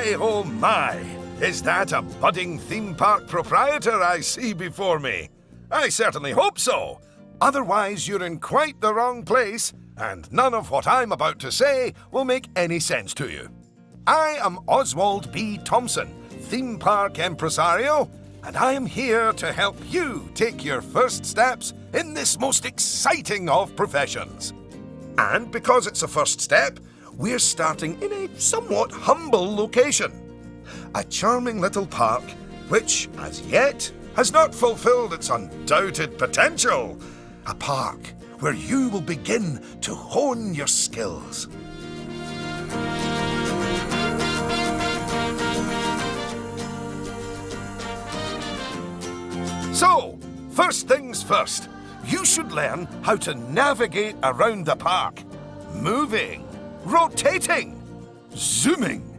My, oh my! Is that a budding theme park proprietor I see before me? I certainly hope so. Otherwise, you're in quite the wrong place, and none of what I'm about to say will make any sense to you. I am Oswald B. Thompson, theme park impresario, and I am here to help you take your first steps in this most exciting of professions. And because it's a first step, we're starting in a somewhat humble location. A charming little park which, as yet, has not fulfilled its undoubted potential. A park where you will begin to hone your skills. So, first things first, you should learn how to navigate around the park. Moving, rotating, zooming,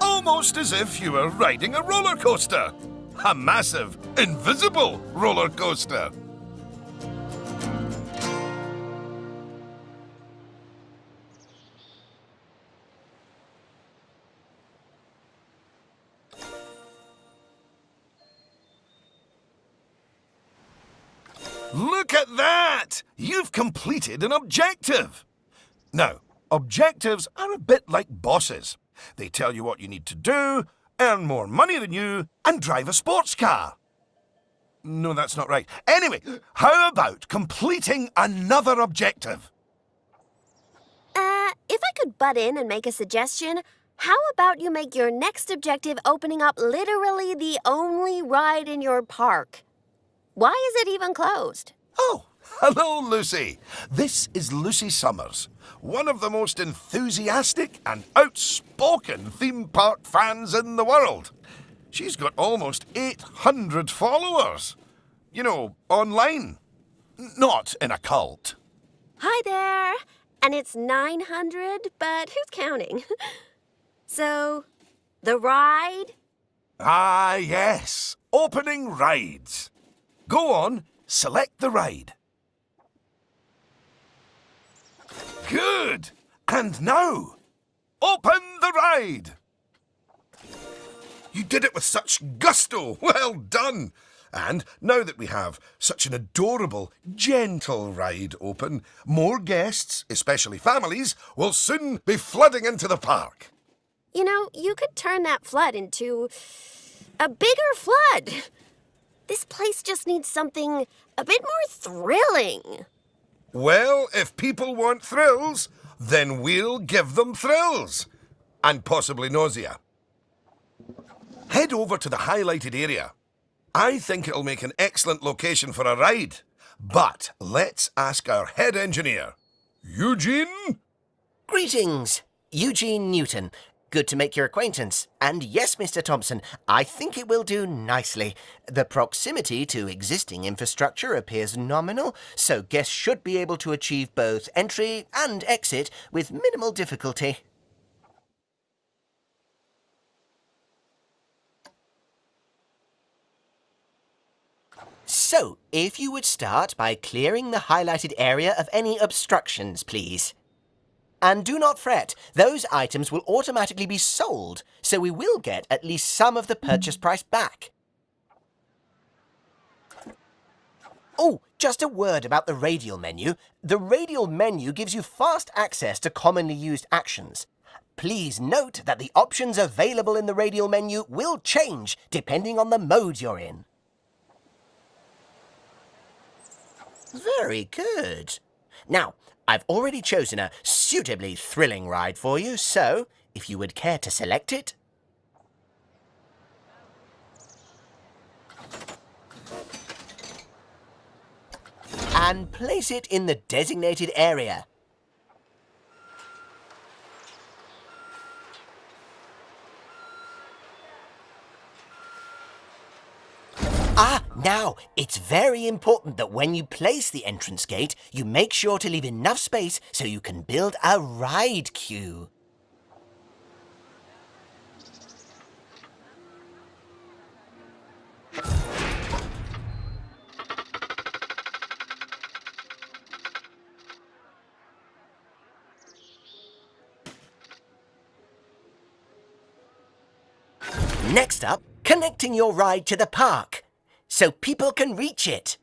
almost as if you were riding a roller coaster. A massive, invisible roller coaster. Look at that! You've completed an objective! Now, objectives are a bit like bosses. They tell you what you need to do, earn more money than you, and drive a sports car. No, that's not right. Anyway, how about completing another objective? If I could butt in and make a suggestion, how about you make your next objective opening up literally the only ride in your park? Why is it even closed? Oh, hello, Lucy. This is Lucy Summers, one of the most enthusiastic and outspoken theme park fans in the world. She's got almost 800 followers. You know, online. Not in a cult. Hi there. And it's 900, but who's counting? So, the ride? Ah, yes. Opening rides. Go on, select the ride. Good! And now, open the ride! You did it with such gusto! Well done! And now that we have such an adorable, gentle ride open, more guests, especially families, will soon be flooding into the park. You know, you could turn that flood into a bigger flood. This place just needs something a bit more thrilling. Well, if people want thrills, then we'll give them thrills. And possibly nausea. Head over to the highlighted area. I think it'll make an excellent location for a ride. But let's ask our head engineer. Eugene? Greetings, Eugene Newton. Good to make your acquaintance. And yes, Mr. Thompson, I think it will do nicely. The proximity to existing infrastructure appears nominal, so guests should be able to achieve both entry and exit with minimal difficulty. So, if you would start by clearing the highlighted area of any obstructions, please. And do not fret, those items will automatically be sold, so we will get at least some of the purchase price back. Oh, just a word about the radial menu. The radial menu gives you fast access to commonly used actions. Please note that the options available in the radial menu will change depending on the mode you're in. Very good. Now, I've already chosen a suitably thrilling ride for you, so if you would care to select it. And place it in the designated area. Now, it's very important that when you place the entrance gate, you make sure to leave enough space so you can build a ride queue. Next up, connecting your ride to the park, so people can reach it.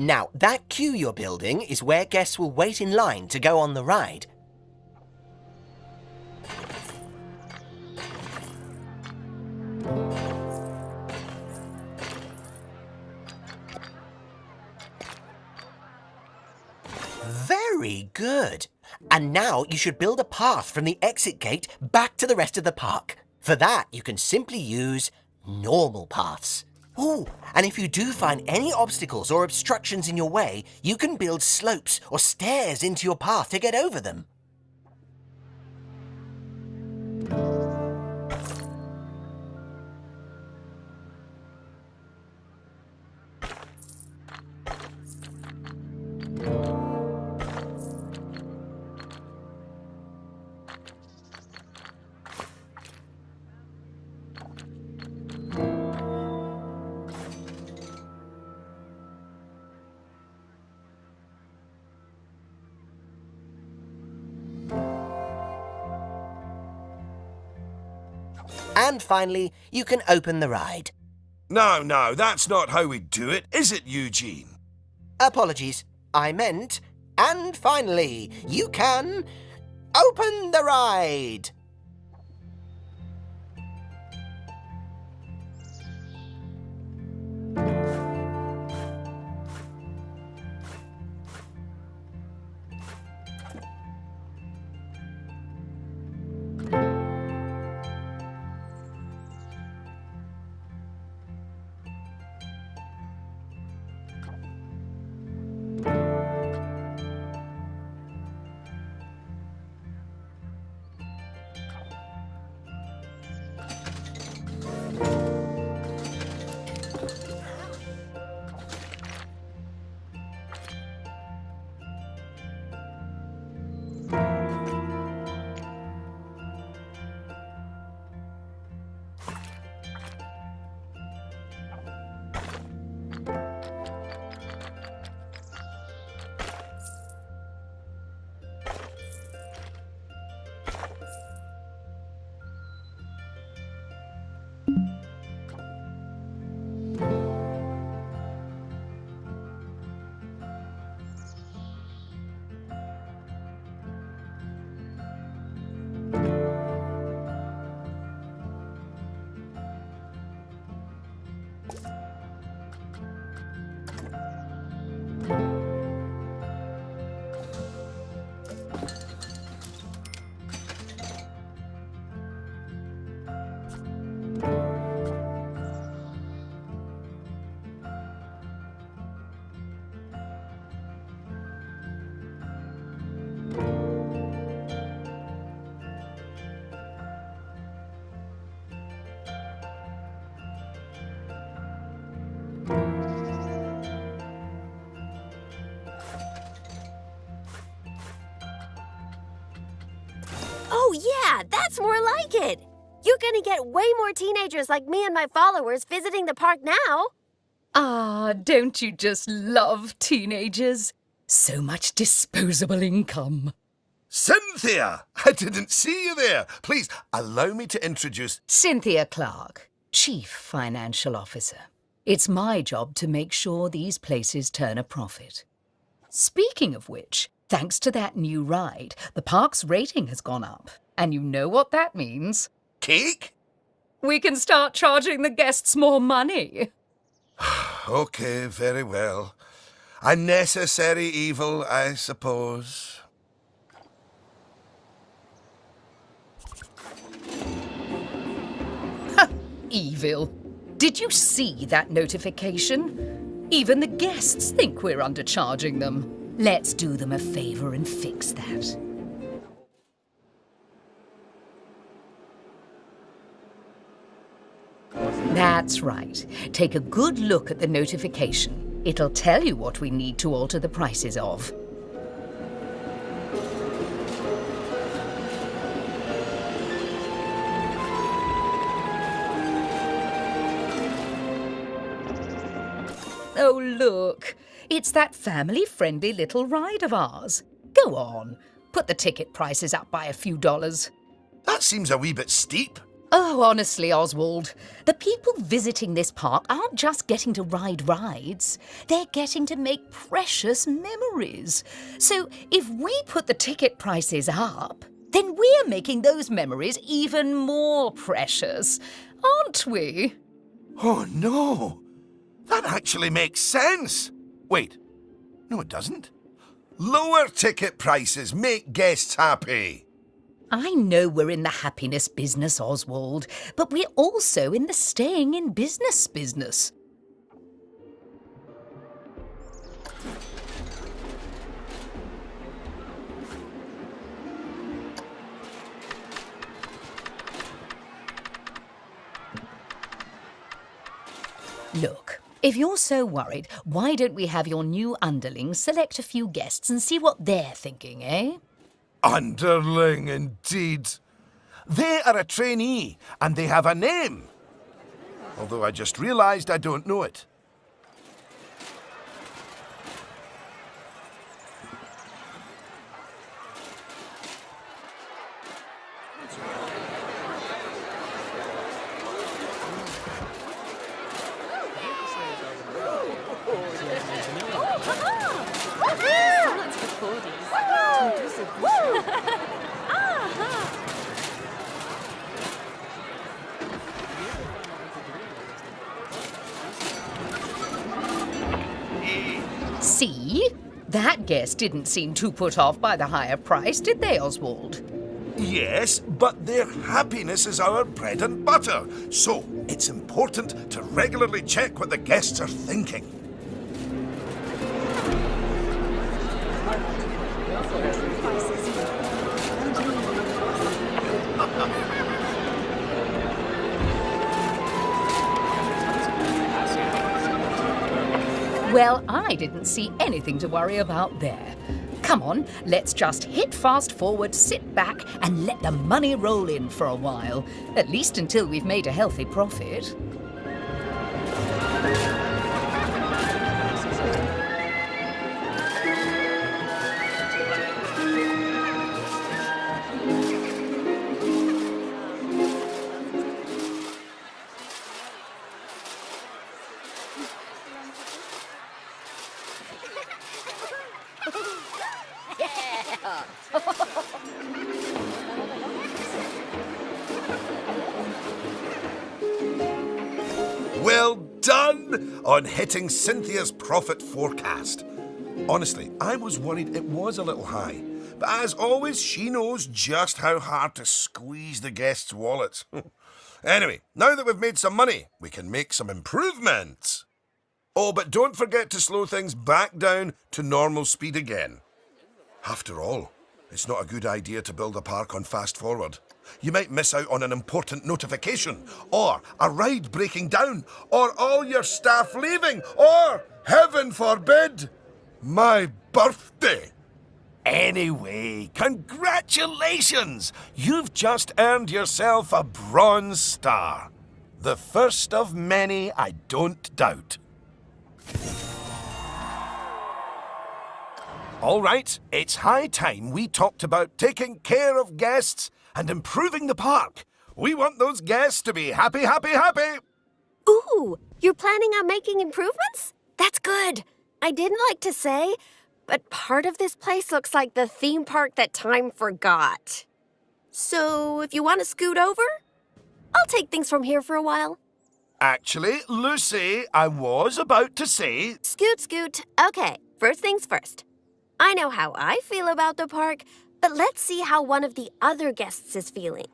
Now, that queue you're building is where guests will wait in line to go on the ride. Very good. And now you should build a path from the exit gate back to the rest of the park. For that, you can simply use normal paths. Ooh, and if you do find any obstacles or obstructions in your way, you can build slopes or stairs into your path to get over them. And finally, you can open the ride. No, that's not how we do it, is it, Eugene? Apologies, I meant, and finally, you can open the ride. Oh, yeah, that's more like it. You're gonna get way more teenagers like me and my followers visiting the park now. Ah, don't you just love teenagers? So much disposable income. Cynthia! I didn't see you there. Please, allow me to introduce... Cynthia Clark, Chief Financial Officer. It's my job to make sure these places turn a profit. Speaking of which, thanks to that new ride, the park's rating has gone up. And you know what that means? Cake? We can start charging the guests more money. Okay, very well. A necessary evil, I suppose. Evil. Did you see that notification? Even the guests think we're undercharging them. Let's do them a favor and fix that. That's right. Take a good look at the notification. It'll tell you what we need to alter the prices of. Oh, look. It's that family-friendly little ride of ours. Go on. Put the ticket prices up by a few dollars. That seems a wee bit steep. Oh, honestly, Oswald, the people visiting this park aren't just getting to ride rides. They're getting to make precious memories. So if we put the ticket prices up, then we're making those memories even more precious, aren't we? Oh, no. That actually makes sense. Wait. No, it doesn't. Lower ticket prices make guests happy. I know we're in the happiness business, Oswald, but we're also in the staying in business. Look, if you're so worried, why don't we have your new underlings select a few guests and see what they're thinking, eh? Underling, indeed. They are a trainee, and they have a name. Although I just realised I don't know it. See? That guest didn't seem too put off by the higher price, did they, Oswald? Yes, but their happiness is our bread and butter. So it's important to regularly check what the guests are thinking. Well, I didn't see anything to worry about there. Come on, let's just hit fast forward, sit back, and let the money roll in for a while. At least until we've made a healthy profit. Well done on hitting Cynthia's profit forecast. Honestly, I was worried it was a little high. But as always, she knows just how hard to squeeze the guests' wallets. Anyway, now that we've made some money, we can make some improvements. Oh, but don't forget to slow things back down to normal speed again. After all, it's not a good idea to build a park on fast forward. You might miss out on an important notification, or a ride breaking down, or all your staff leaving, or, heaven forbid, my birthday. Anyway, congratulations! You've just earned yourself a bronze star. The first of many, I don't doubt. All right, it's high time we talked about taking care of guests and improving the park. We want those guests to be happy, happy, happy. Ooh, you're planning on making improvements? That's good. I didn't like to say, but part of this place looks like the theme park that time forgot. So if you want to scoot over, I'll take things from here for a while. Actually, Lucy, I was about to say... Scoot, scoot. Okay, first things first. I know how I feel about the park, but let's see how one of the other guests is feeling.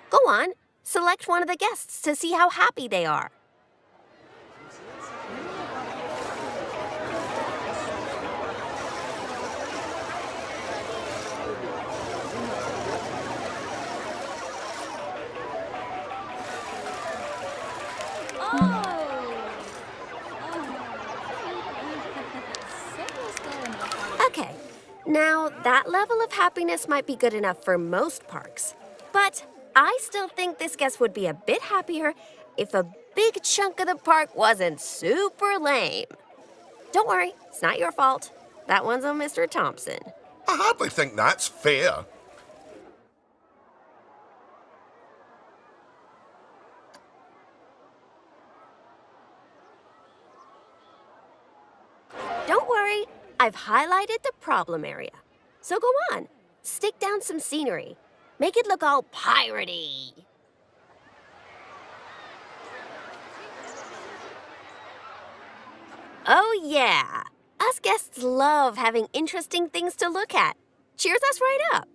Go on, select one of the guests to see how happy they are. Okay, now that level of happiness might be good enough for most parks, but I still think this guest would be a bit happier if a big chunk of the park wasn't super lame. Don't worry, it's not your fault. That one's on Mr. Thompson. I hardly think that's fair. Don't worry, I've highlighted the problem area. So go on, stick down some scenery. Make it look all piratey. Oh yeah, us guests love having interesting things to look at. Cheers us right up.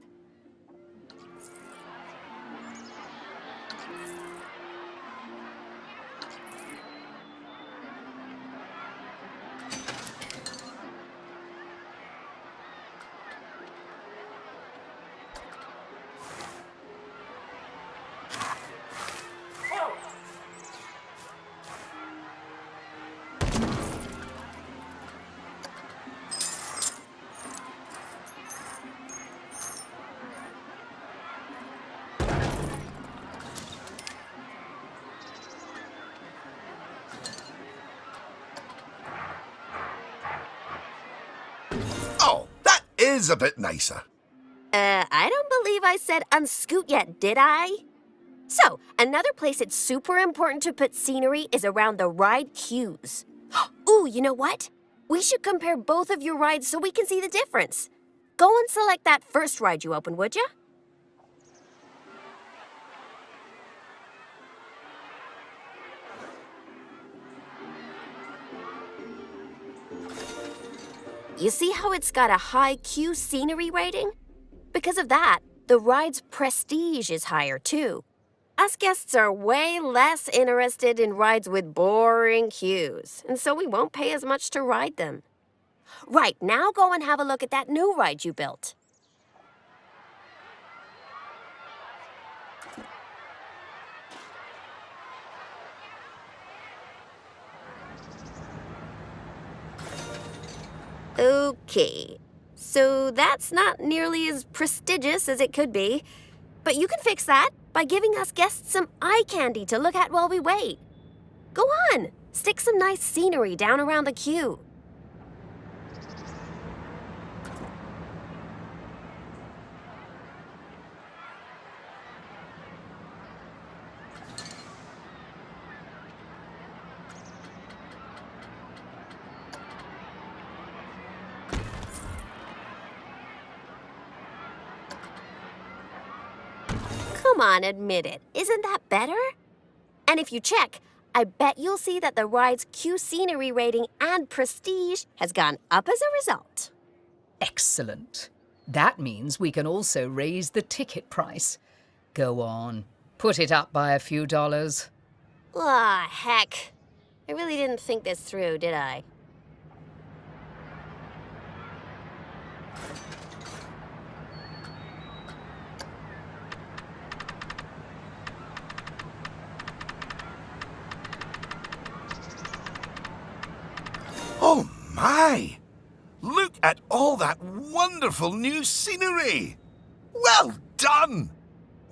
Oh, that is a bit nicer. I don't believe I said unscoot yet, did I? So, another place it's super important to put scenery is around the ride queues. Ooh, you know what? We should compare both of your rides so we can see the difference. Go and select that first ride you opened, would ya? You see how it's got a high queue scenery rating? Because of that, the ride's prestige is higher too. Us guests are way less interested in rides with boring queues, and so we won't pay as much to ride them. Right, now go and have a look at that new ride you built. Okay, so that's not nearly as prestigious as it could be, but you can fix that by giving us guests some eye candy to look at while we wait. Go on, stick some nice scenery down around the queue. Come on, admit it. Isn't that better? And if you check, I bet you'll see that the ride's queue scenery rating and prestige has gone up as a result. Excellent. That means we can also raise the ticket price. Go on, put it up by a few dollars. Ah, heck. I really didn't think this through, did I? Oh my! Look at all that wonderful new scenery! Well done!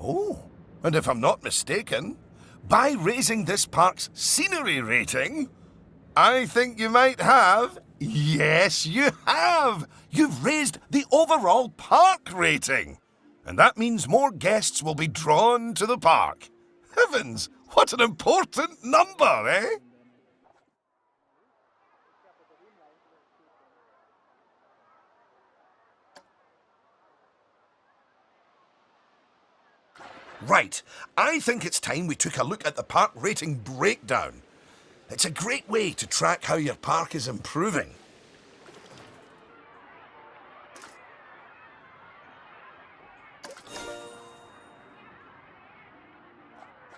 Oh, and if I'm not mistaken, by raising this park's scenery rating, I think you might have... Yes, you have! You've raised the overall park rating! And that means more guests will be drawn to the park. Heavens, what an important number, eh? Right, I think it's time we took a look at the park rating breakdown. It's a great way to track how your park is improving.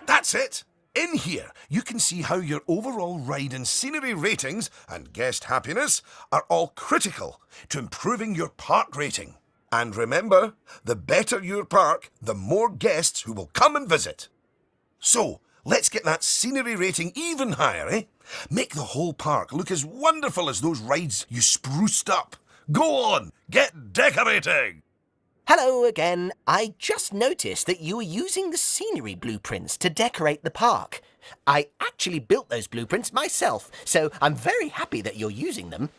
That's it! In here, you can see how your overall ride and scenery ratings and guest happiness are all critical to improving your park rating. And remember, the better your park, the more guests who will come and visit. So, let's get that scenery rating even higher, eh? Make the whole park look as wonderful as those rides you spruced up. Go on, get decorating! Hello again. I just noticed that you were using the scenery blueprints to decorate the park. I actually built those blueprints myself, so I'm very happy that you're using them.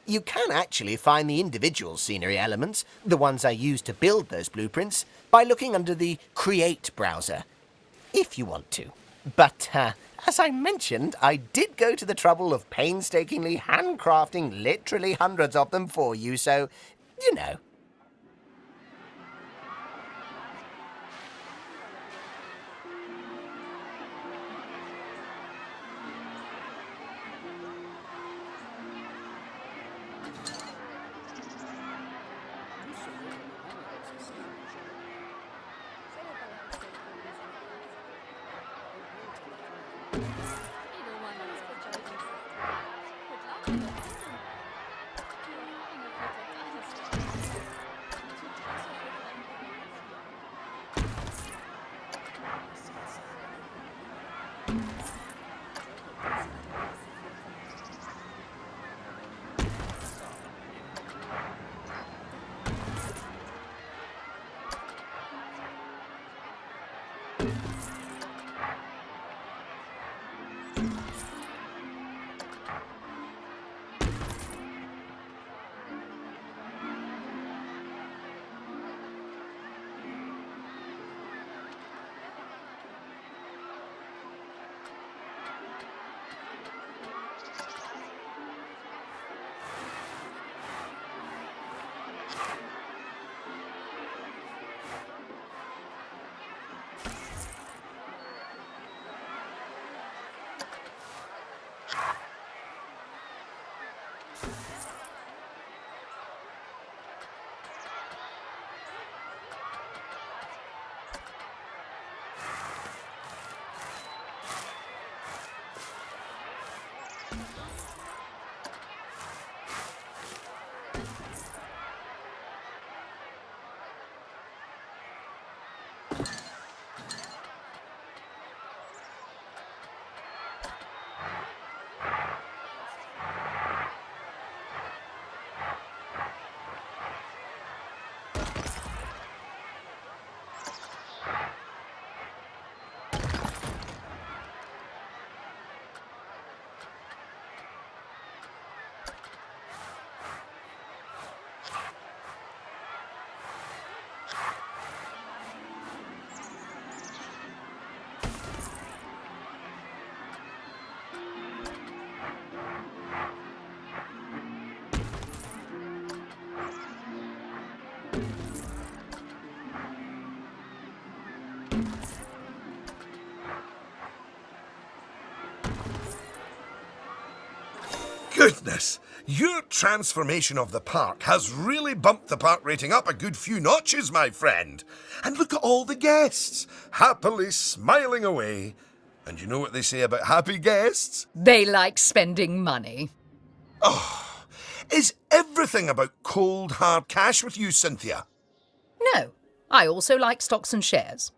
You can actually find the individual scenery elements, the ones I used to build those blueprints, by looking under the Create browser, if you want to. But, as I mentioned, I did go to the trouble of painstakingly handcrafting literally hundreds of them for you, so, you know. Goodness, your transformation of the park has really bumped the park rating up a good few notches, my friend. And look at all the guests, happily smiling away. And you know what they say about happy guests? They like spending money. Oh, is everything about cold, hard cash with you, Cynthia? No, I also like stocks and shares.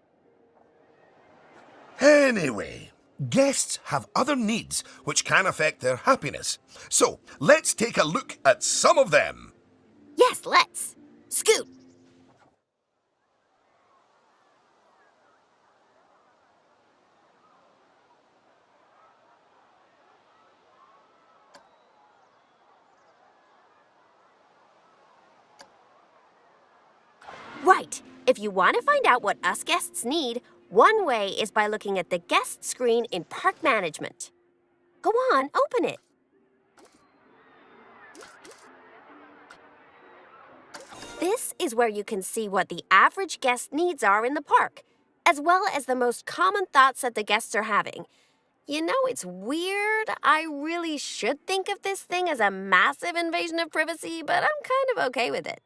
Anyway, guests have other needs which can affect their happiness. So, let's take a look at some of them. Yes, let's. Scoot. Right. If you want to find out what us guests need, one way is by looking at the guest screen in Park Management. Go on, open it. This is where you can see what the average guest needs are in the park, as well as the most common thoughts that the guests are having. You know, it's weird. I really should think of this thing as a massive invasion of privacy, but I'm kind of okay with it.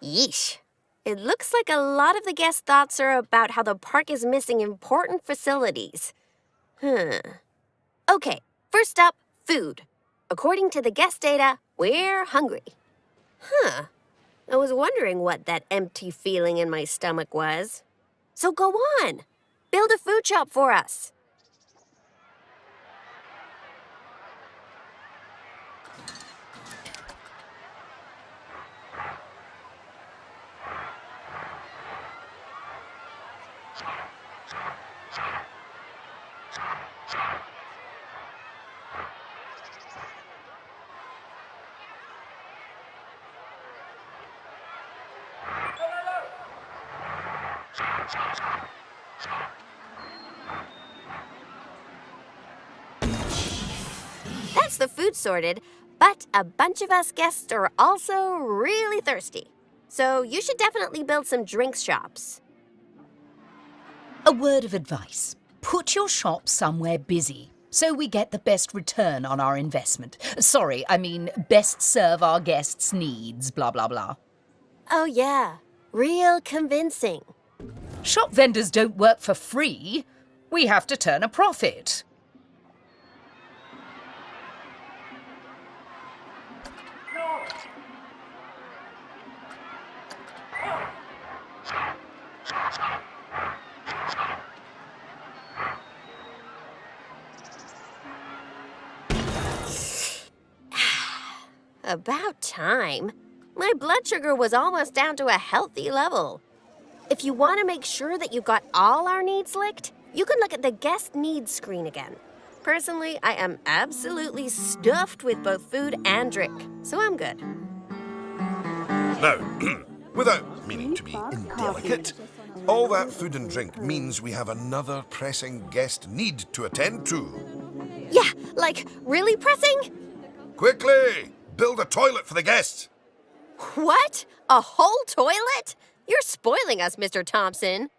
Yeesh. It looks like a lot of the guest thoughts are about how the park is missing important facilities. Okay, first up, food. According to the guest data, we're hungry. I was wondering what that empty feeling in my stomach was. So go on, build a food shop for us. That's the food sorted, but a bunch of us guests are also really thirsty. So you should definitely build some drinks shops. A word of advice. Put your shop somewhere busy, so we get the best return on our investment. Sorry, I mean best serve our guests' needs, blah, blah, blah. Oh yeah, real convincing. Shop vendors don't work for free. We have to turn a profit. About time. My blood sugar was almost down to a healthy level. If you want to make sure that you got all our needs licked, you can look at the guest needs screen again. Personally, I am absolutely stuffed with both food and drink, so I'm good. Now, without meaning to be indelicate, all that food and drink means we have another pressing guest need to attend to. Yeah, like, really pressing? Quickly! Build a toilet for the guests! What? A whole toilet? You're spoiling us, Mr. Thompson.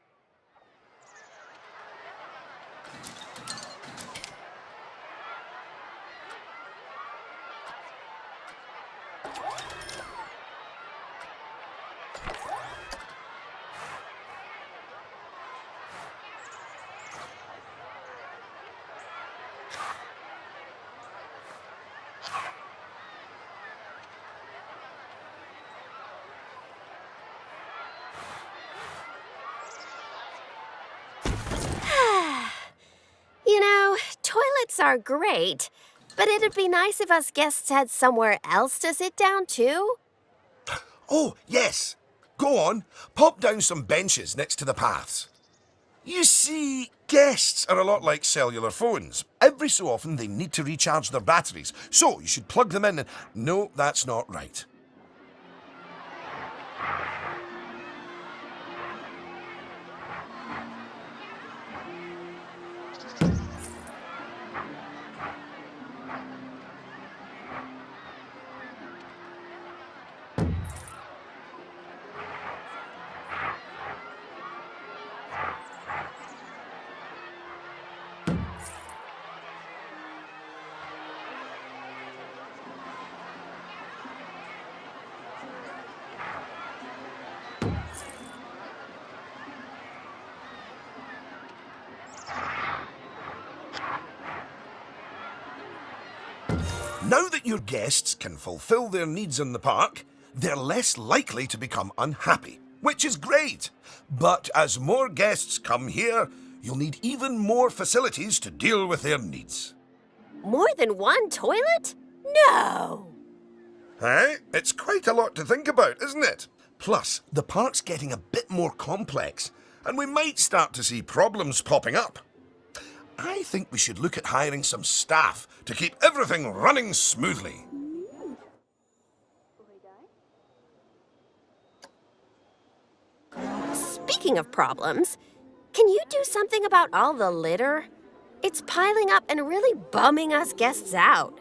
You know, toilets are great, but it'd be nice if us guests had somewhere else to sit down, too. Oh, yes. Go on, pop down some benches next to the paths. You see, guests are a lot like cellular phones. Every so often they need to recharge their batteries, so you should plug them in and... No, that's not right. Now that your guests can fulfill their needs in the park, they're less likely to become unhappy, which is great. But as more guests come here, you'll need even more facilities to deal with their needs. More than one toilet? No! Eh? It's quite a lot to think about, isn't it? Plus, the park's getting a bit more complex, and we might start to see problems popping up. I think we should look at hiring some staff to keep everything running smoothly. Speaking of problems, can you do something about all the litter? It's piling up and really bumming us guests out.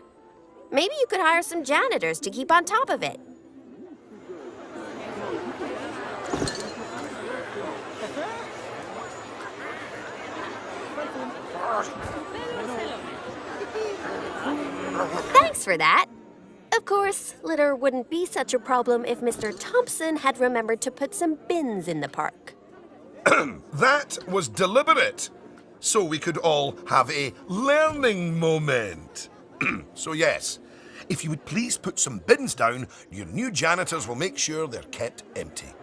Maybe you could hire some janitors to keep on top of it. Thanks for that. Of course, litter wouldn't be such a problem if Mr. Thompson had remembered to put some bins in the park. That was deliberate, so we could all have a learning moment. So yes, if you would please put some bins down, your new janitors will make sure they're kept empty.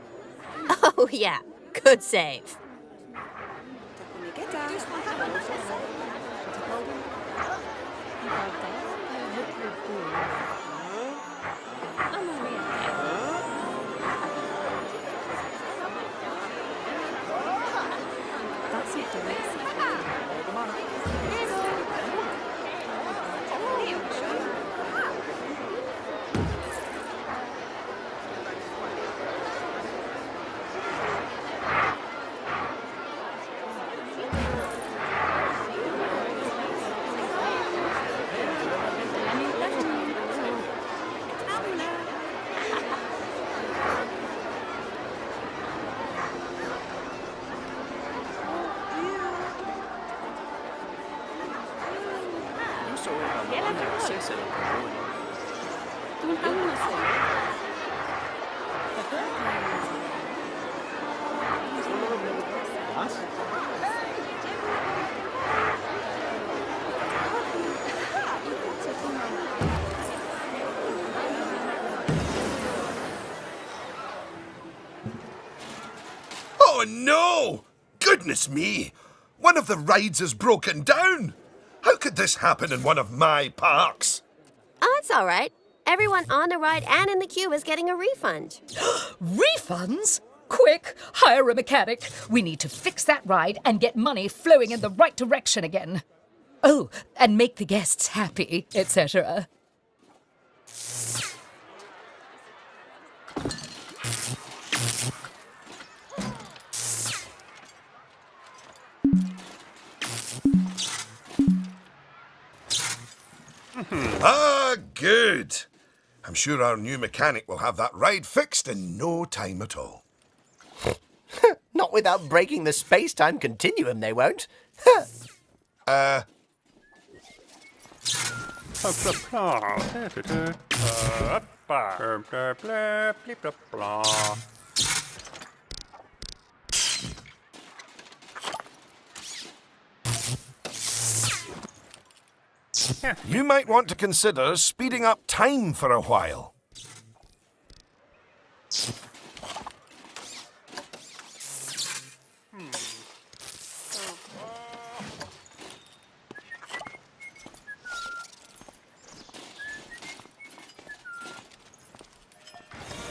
Oh yeah, good save. Oh no! Goodness me! One of the rides is broken down! How could this happen in one of my parks? Oh, it's all right. Everyone on the ride and in the queue is getting a refund. Refunds? Quick, hire a mechanic. We need to fix that ride and get money flowing in the right direction again. Oh, and make the guests happy, etc. Ah, good. I'm sure our new mechanic will have that ride fixed in no time at all. Not without breaking the space-time continuum, they won't. You might want to consider speeding up time for a while.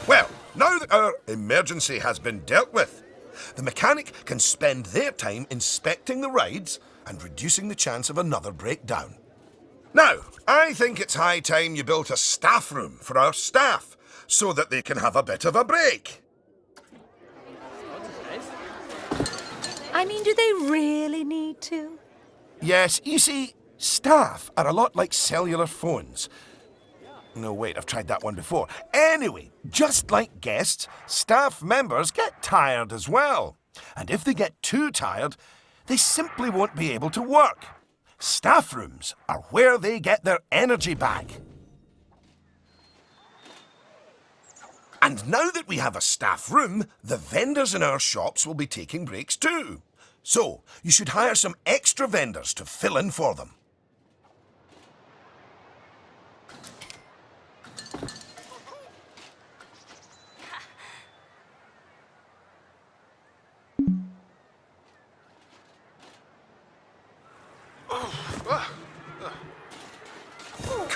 Well, now that our emergency has been dealt with, the mechanic can spend their time inspecting the rides and reducing the chance of another breakdown. Now, I think it's high time you built a staff room for our staff so that they can have a bit of a break. I mean, do they really need to? Yes, you see, staff are a lot like cellular phones. No, wait, I've tried that one before. Anyway, just like guests, staff members get tired as well. And if they get too tired, they simply won't be able to work. Staff rooms are where they get their energy back. And now that we have a staff room, the vendors in our shops will be taking breaks too. So, you should hire some extra vendors to fill in for them.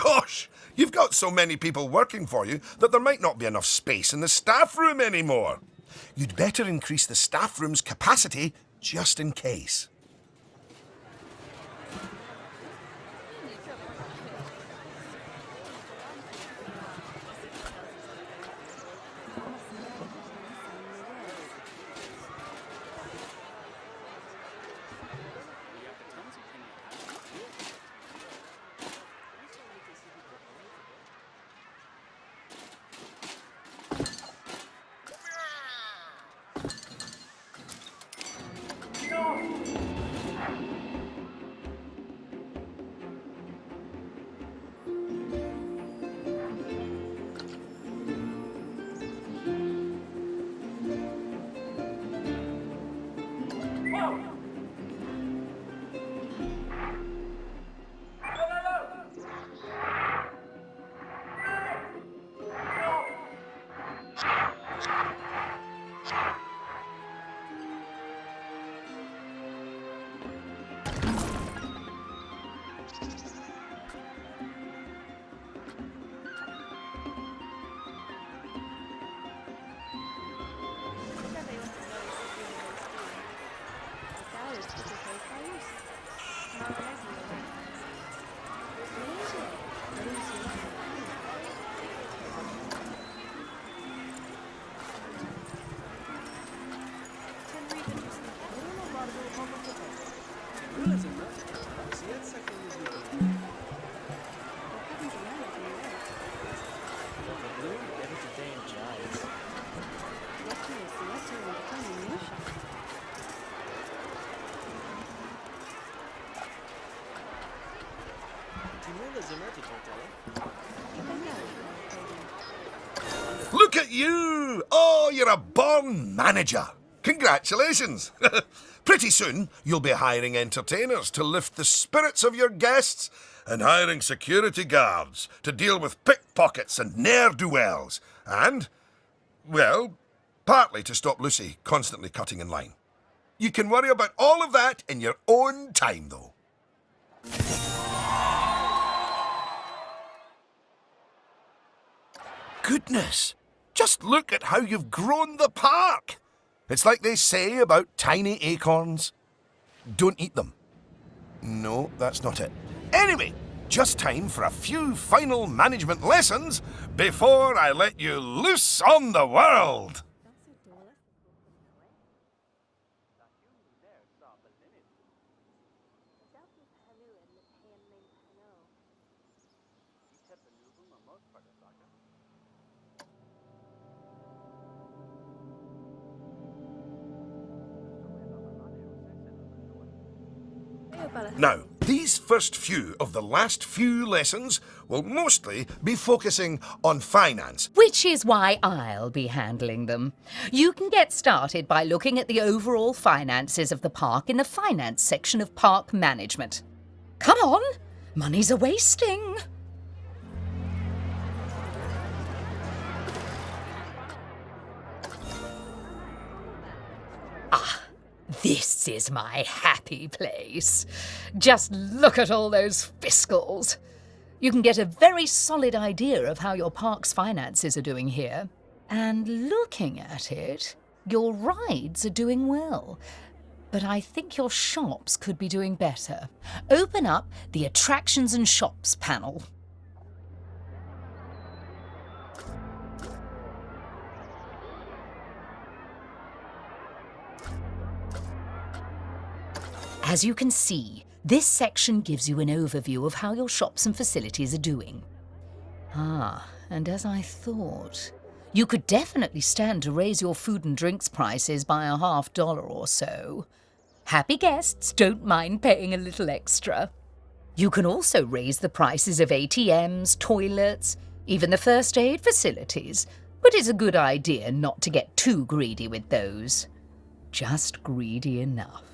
Gosh, you've got so many people working for you that there might not be enough space in the staff room anymore. You'd better increase the staff room's capacity just in case. Look at you! Oh, you're a born manager. Congratulations. Pretty soon, you'll be hiring entertainers to lift the spirits of your guests and hiring security guards to deal with pickpockets and ne'er-do-wells. And, well, partly to stop Lucy constantly cutting in line. You can worry about all of that in your own time, though. Goodness! Just look at how you've grown the park! It's like they say about tiny acorns. Don't eat them. No, that's not it. Anyway, just time for a few final management lessons before I let you loose on the world. Now, these first few of the last few lessons will mostly be focusing on finance. Which is why I'll be handling them. You can get started by looking at the overall finances of the park in the finance section of park management. Come on, money's a-wasting. This is my happy place. Just look at all those fiscals. You can get a very solid idea of how your park's finances are doing here. And looking at it, your rides are doing well. But I think your shops could be doing better. Open up the Attractions and Shops panel. As you can see, this section gives you an overview of how your shops and facilities are doing. And as I thought, you could definitely stand to raise your food and drinks prices by $50 or so. Happy guests don't mind paying a little extra. You can also raise the prices of ATMs, toilets, even the first aid facilities, but it's a good idea not to get too greedy with those. Just greedy enough.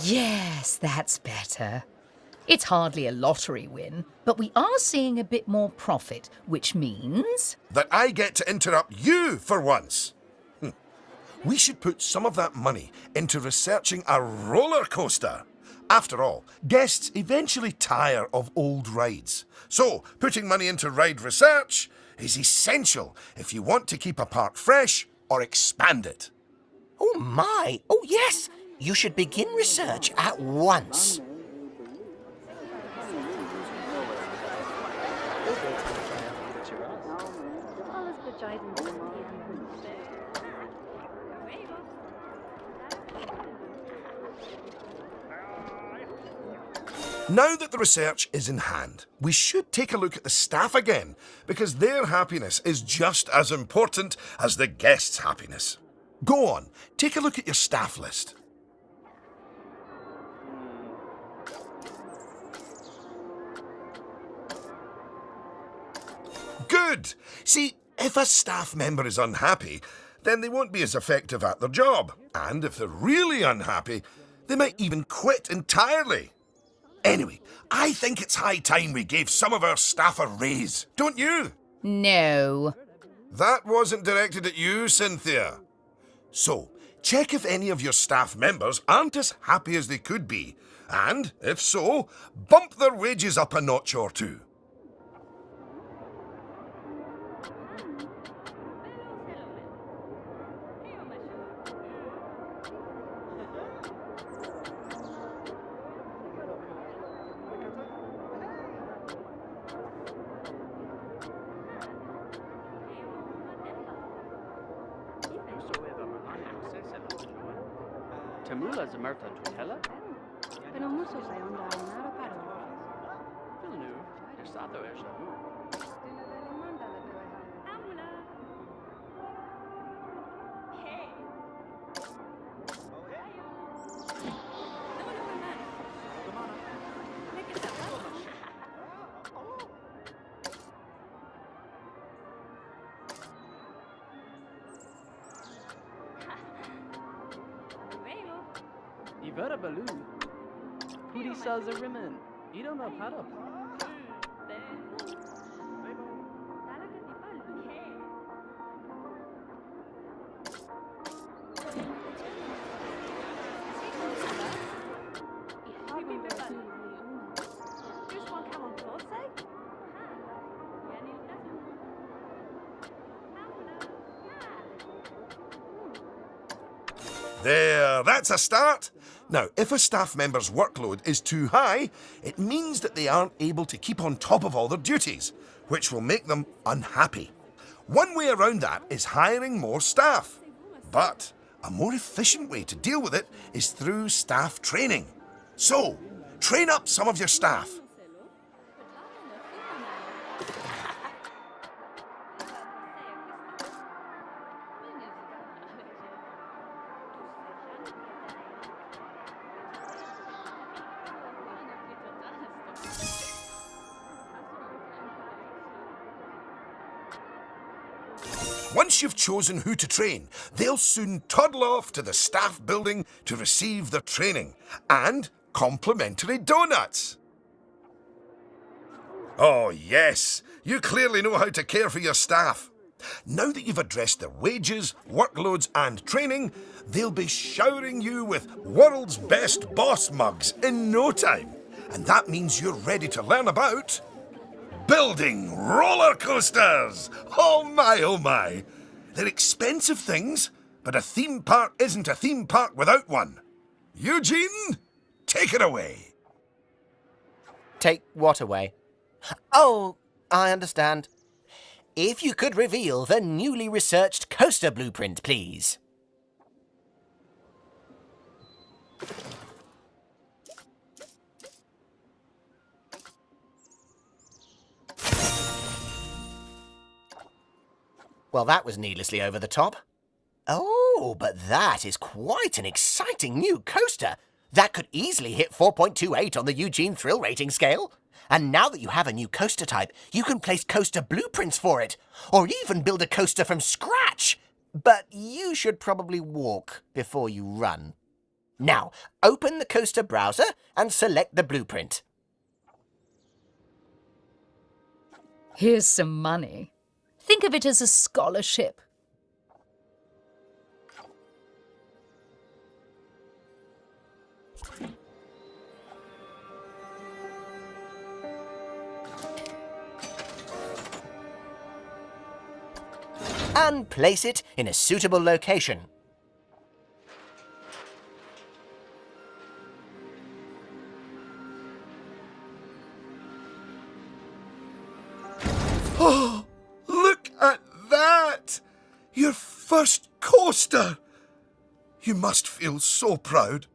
Yes, that's better. It's hardly a lottery win, but we are seeing a bit more profit, which means... that I get to interrupt you for once. We should put some of that money into researching a roller coaster. After all, guests eventually tire of old rides. So, putting money into ride research is essential if you want to keep a park fresh or expand it. Oh my! Oh yes! You should begin research at once. Now that the research is in hand, we should take a look at the staff again, because their happiness is just as important as the guests' happiness. Go on, take a look at your staff list. Good! See, if a staff member is unhappy, then they won't be as effective at their job. And if they're really unhappy, they might even quit entirely. Anyway, I think it's high time we gave some of our staff a raise, don't you? No. That wasn't directed at you, Cynthia. So, check if any of your staff members aren't as happy as they could be, and, if so, bump their wages up a notch or two. There, that's a start. Now, if a staff member's workload is too high, it means that they aren't able to keep on top of all their duties, which will make them unhappy. One way around that is hiring more staff. But a more efficient way to deal with it is through staff training. So, train up some of your staff. Once you've chosen who to train, they'll soon toddle off to the staff building to receive their training and complimentary donuts. Oh yes, you clearly know how to care for your staff. Now that you've addressed their wages, workloads and training, they'll be showering you with world's best boss mugs in no time. And that means you're ready to learn about building roller coasters! Oh my, oh my. They're expensive things, but a theme park isn't a theme park without one. Eugene, take it away. Take what away? Oh, I understand. If you could reveal the newly researched coaster blueprint, please. Well, that was needlessly over the top. Oh, but that is quite an exciting new coaster. That could easily hit 4.28 on the Eugene Thrill Rating scale. And now that you have a new coaster type, you can place coaster blueprints for it, or even build a coaster from scratch. But you should probably walk before you run. Now, open the coaster browser and select the blueprint. Here's some money. Think of it as a scholarship. And place it in a suitable location. Oh, look at that! Your first coaster! You must feel so proud.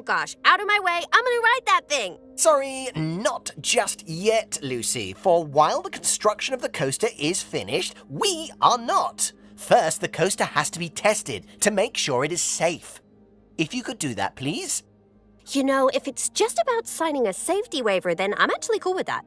gosh, out of my way, I'm gonna ride that thing. Sorry, not just yet, Lucy, for while the construction of the coaster is finished, we are not. First, the coaster has to be tested to make sure it is safe. If you could do that, please. You know, if it's just about signing a safety waiver, then I'm actually cool with that.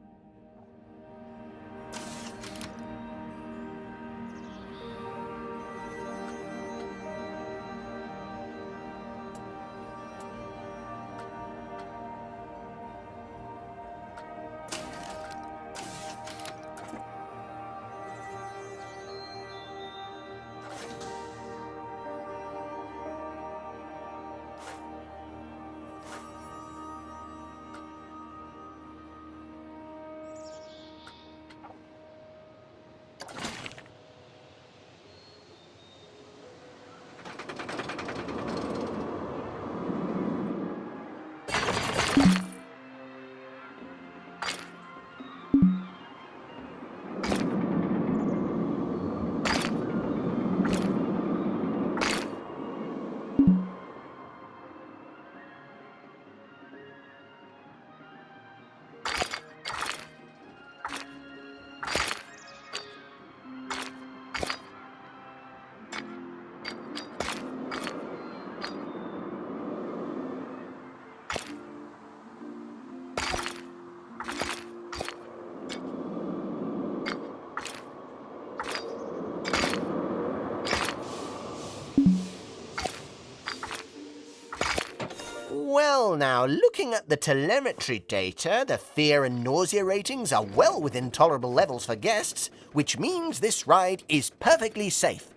Well now, looking at the telemetry data, the fear and nausea ratings are well within tolerable levels for guests, which means this ride is perfectly safe.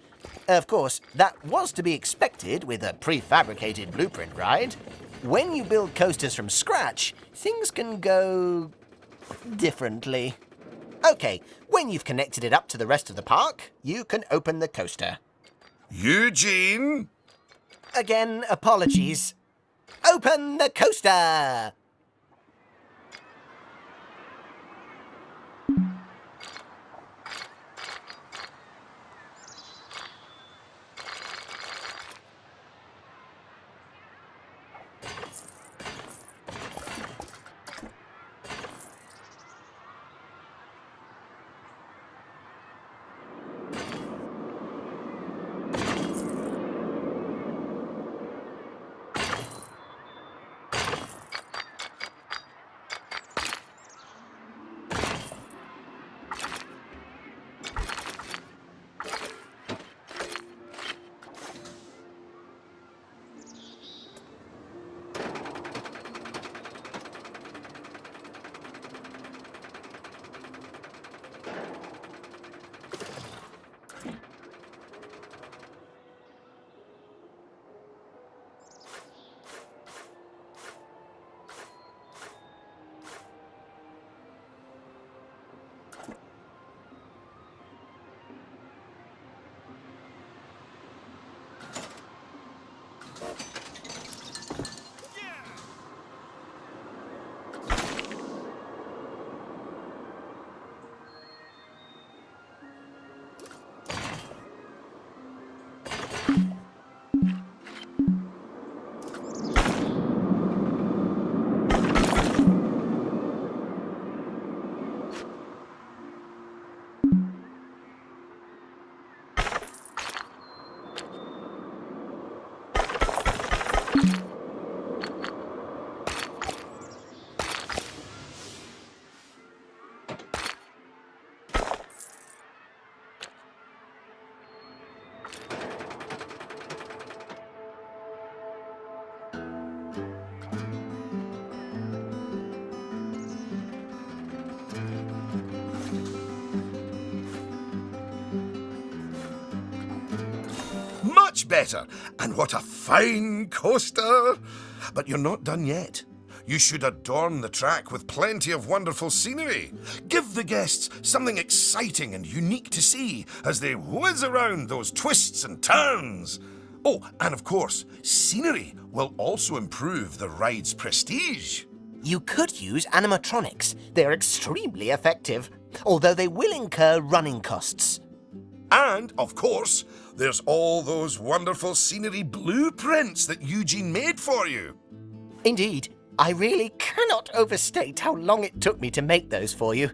Of course, that was to be expected with a prefabricated blueprint ride. When you build coasters from scratch, things can go differently. Okay, when you've connected it up to the rest of the park, you can open the coaster. Eugene? Again, apologies. Open the coaster! Much better. And what a fine coaster. But you're not done yet. You should adorn the track with plenty of wonderful scenery. Give the guests something exciting and unique to see as they whiz around those twists and turns. Oh, and of course, scenery will also improve the ride's prestige. You could use animatronics. They're extremely effective, although they will incur running costs. And, of course, there's all those wonderful scenery blueprints that Eugene made for you. Indeed, I really cannot overstate how long it took me to make those for you.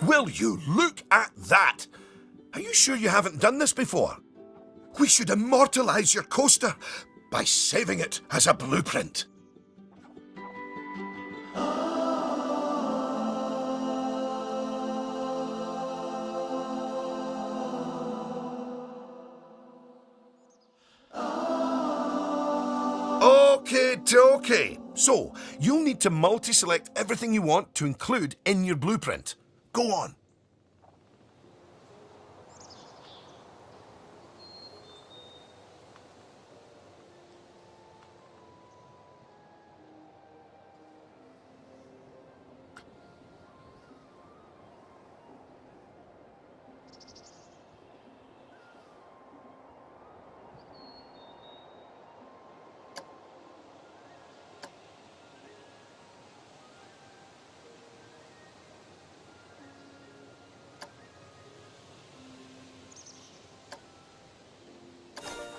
Will you look at that? Are you sure you haven't done this before? We should immortalize your coaster by saving it as a blueprint. Okay. So, you'll need to multi-select everything you want to include in your blueprint. Go on.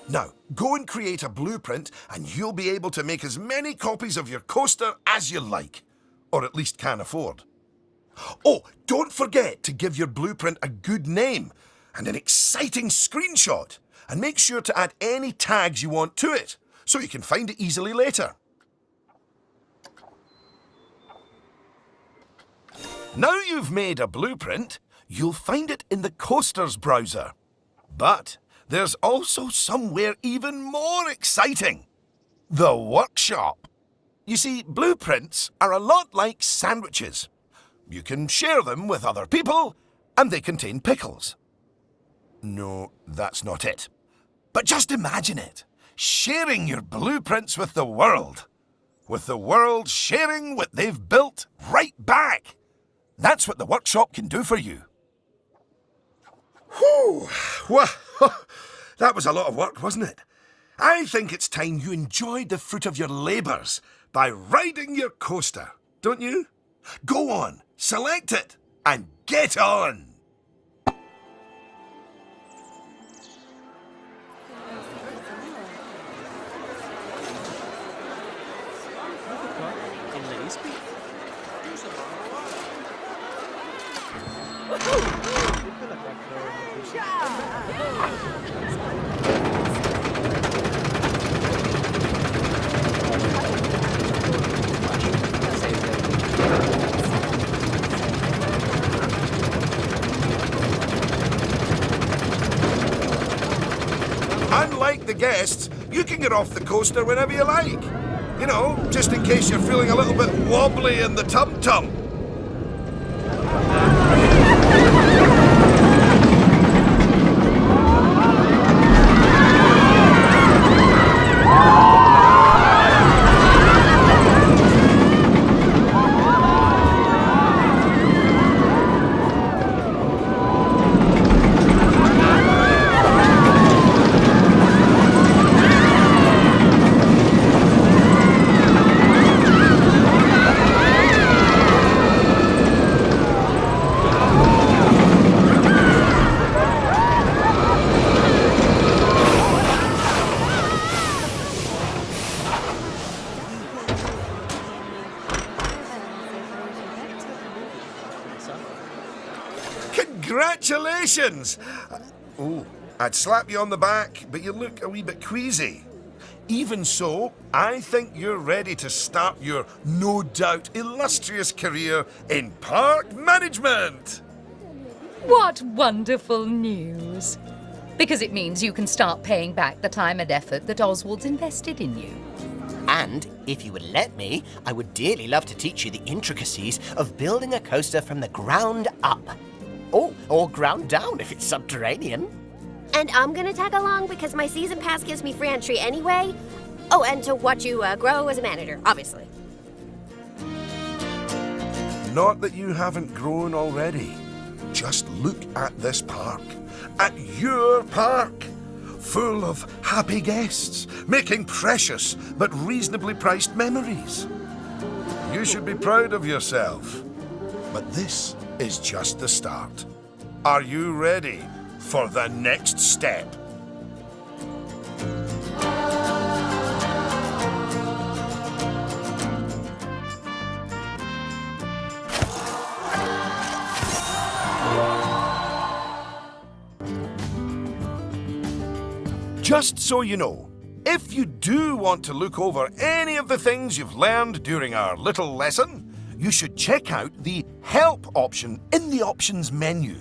Now, go and create a blueprint and you'll be able to make as many copies of your coaster as you like, or at least can afford. Oh, don't forget to give your blueprint a good name and an exciting screenshot, and make sure to add any tags you want to it, so you can find it easily later. Now you've made a blueprint, you'll find it in the Coasters browser. But there's also somewhere even more exciting. The workshop. You see, blueprints are a lot like sandwiches. You can share them with other people, and they contain pickles. No, that's not it. But just imagine it. Sharing your blueprints with the world. With the world sharing what they've built right back. That's what the workshop can do for you. Whew. Well, that was a lot of work, wasn't it? I think it's time you enjoyed the fruit of your labours by riding your coaster, don't you? Go on, select it, and get on! Unlike the guests, you can get off the coaster whenever you like. You know, just in case you're feeling a little bit wobbly in the tum-tum. Congratulations! Oh, I'd slap you on the back, but you look a wee bit queasy. Even so, I think you're ready to start your, no doubt, illustrious career in park management! What wonderful news! Because it means you can start paying back the time and effort that Oswald's invested in you. And if you would let me, I would dearly love to teach you the intricacies of building a coaster from the ground up. Oh, or ground down if it's subterranean. And I'm gonna tag along because my season pass gives me free entry anyway. Oh, and to watch you grow as a manager, obviously. Not that you haven't grown already. Just look at this park. At your park. Full of happy guests, making precious but reasonably priced memories. You should be proud of yourself. But this is just the start. Are you ready for the next step? Just so you know, if you do want to look over any of the things you've learned during our little lesson, you should check out the Help option in the Options menu.